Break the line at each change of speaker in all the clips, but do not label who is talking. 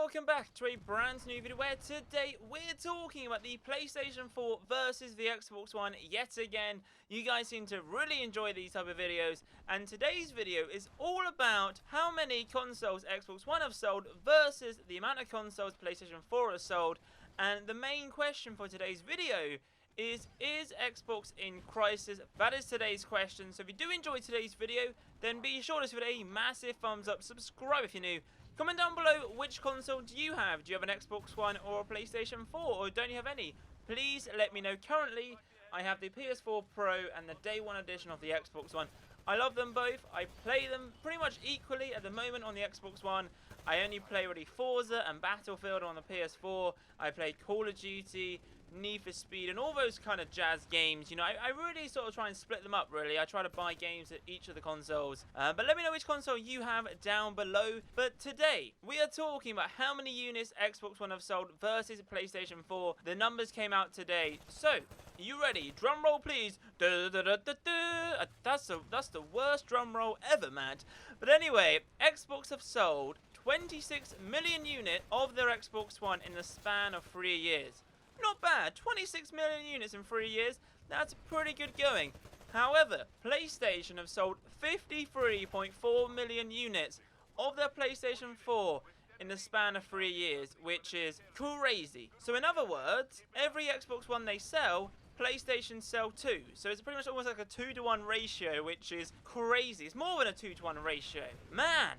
welcome back to a brand new video where today we're talking about the PlayStation 4 versus the Xbox One yet again. You guys seem to really enjoy these type of videos, and today's video is all about how many consoles Xbox One have sold versus the amount of consoles PlayStation 4 has sold. And the main question for today's video is Xbox in crisis? That is today's question. So if you do enjoy today's video, then be sure to give it a massive thumbs up, subscribe if you're new. Comment down below which console do you have. Do you have an Xbox One or a PlayStation 4, or don't you have any? Please let me know. Currently, I have the PS4 Pro and the Day 1 edition of the Xbox One. I love them both. I play them pretty much equally at the moment on the Xbox One. I only play really Forza and Battlefield on the PS4. I play Call of Duty, Need for Speed, and all those kind of jazz games. You know, I really sort of try and split them up, really. I try to buy games at each of the consoles. But let me know which console you have down below. But today, we are talking about how many units Xbox One have sold versus PlayStation 4. The numbers came out today. So, are you ready? Drum roll, please. That's the worst drum roll ever, Matt. But anyway, Xbox have sold 26 million units of their Xbox One in the span of 3 years. Not bad, 26 million units in 3 years, that's pretty good going. However, PlayStation have sold 53.4 million units of their PlayStation 4 in the span of 3 years, which is crazy. So in other words, every Xbox One they sell, PlayStation sell too. So it's pretty much almost like a 2-to-1 ratio, which is crazy. It's more than a 2-to-1 ratio. Man,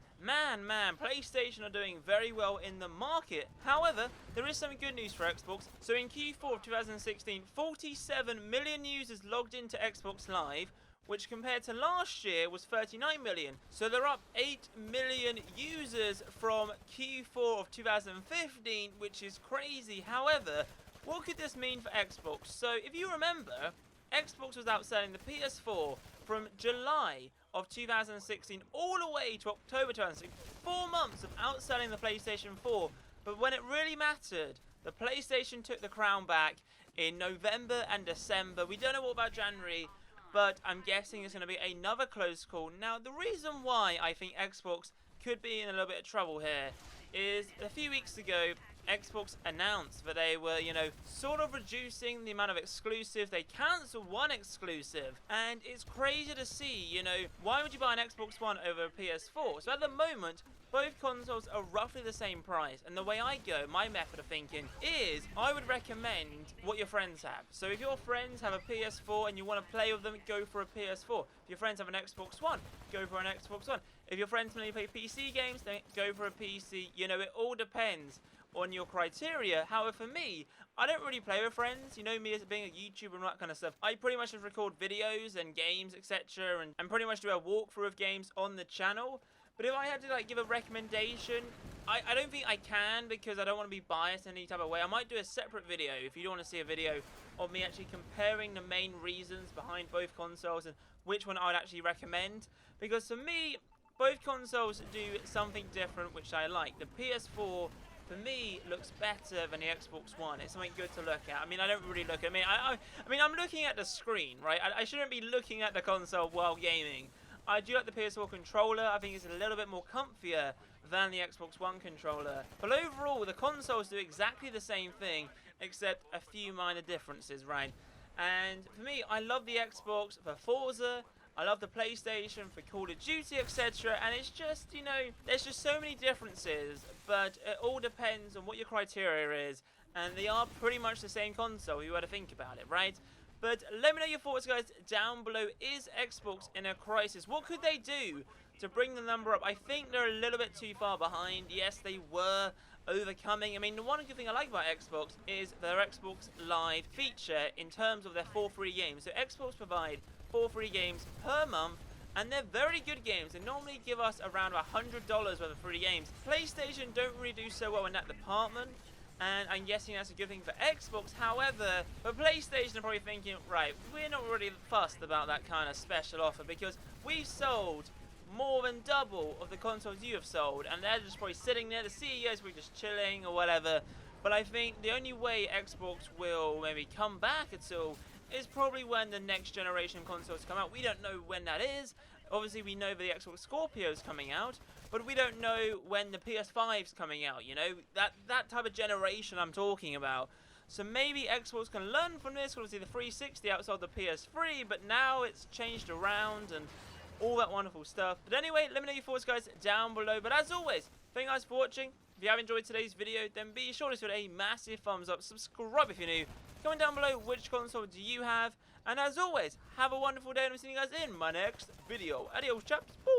PlayStation are doing very well in the market. However, there is some good news for Xbox. So in Q4 of 2016, 47 million users logged into Xbox Live, which compared to last year was 39 million. So they're up 8 million users from Q4 of 2015, which is crazy. However, what could this mean for Xbox? So if you remember, Xbox was outselling the PS4 from July of 2016 all the way to October 2016. 4 months of outselling the PlayStation 4. But when it really mattered, the PlayStation took the crown back in November and December. We don't know what about January, but I'm guessing it's going to be another close call. Now, the reason why I think Xbox could be in a little bit of trouble here is a few weeks ago, Xbox announced that they were, sort of reducing the amount of exclusives. They cancelled one exclusive, and it's crazy to see, why would you buy an Xbox One over a PS4? So at the moment, both consoles are roughly the same price, and the way I go, my method of thinking, is I would recommend what your friends have. So if your friends have a PS4 and you want to play with them, go for a PS4. If your friends have an Xbox One, go for an Xbox One. If your friends only play PC games, then go for a PC. It all depends on your criteria. However, for me, I don't really play with friends. You know me as being a YouTuber and that kind of stuff. I pretty much just record videos and games, etc. and pretty much do a walkthrough of games on the channel. But if I had to give a recommendation, I don't think I can, because I don't want to be biased in any type of way. I might do a separate video if you don't want to see a video of me actually comparing the main reasons behind both consoles and which one I would actually recommend. Because for me, both consoles do something different which I like. The PS4, for me, looks better than the Xbox One. It's something good to look at. I mean, I don't really look at. I'm looking at the screen, right? I shouldn't be looking at the console while gaming. I do like the PS4 controller. I think it's a little bit more comfier than the Xbox One controller. But overall, the consoles do exactly the same thing, except a few minor differences, right? And for me, I love the Xbox for Forza. I love the PlayStation for Call of Duty, etc. And it's just, there's just so many differences. But it all depends on what your criteria is. And they are pretty much the same console, if you were to think about it, right? But let me know your thoughts, guys, down below. Is Xbox in a crisis? What could they do to bring the number up? I think they're a little bit too far behind. Yes, they were overcoming. I mean, the one good thing I like about Xbox is their Xbox Live feature in terms of their 4 free games. So Xbox provide 4 free games per month, and they're very good games. They normally give us around $100 worth of free games. PlayStation don't really do so well in that department, and I'm guessing that's a good thing for Xbox. However, for PlayStation, are probably thinking, right, we're not really fussed about that kind of special offer, because we've sold more than double of the consoles you have sold, and they're just probably sitting there. The CEOs were just chilling or whatever. But I think the only way Xbox will maybe come back at all is probably when the next generation consoles come out. We don't know when that is. Obviously, we know the Xbox Scorpio is coming out, but we don't know when the PS5's coming out, you know, that type of generation I'm talking about. So maybe Xbox can learn from this. Obviously the 360 outside the PS3, but now it's changed around and all that wonderful stuff. But anyway, let me know your thoughts, guys, down below. But as always, thank you guys for watching. If you have enjoyed today's video, then be sure to give it a massive thumbs up. Subscribe if you're new. Comment down below which console do you have. And as always, have a wonderful day, and I'll see you guys in my next video. Adios, chaps. Bye.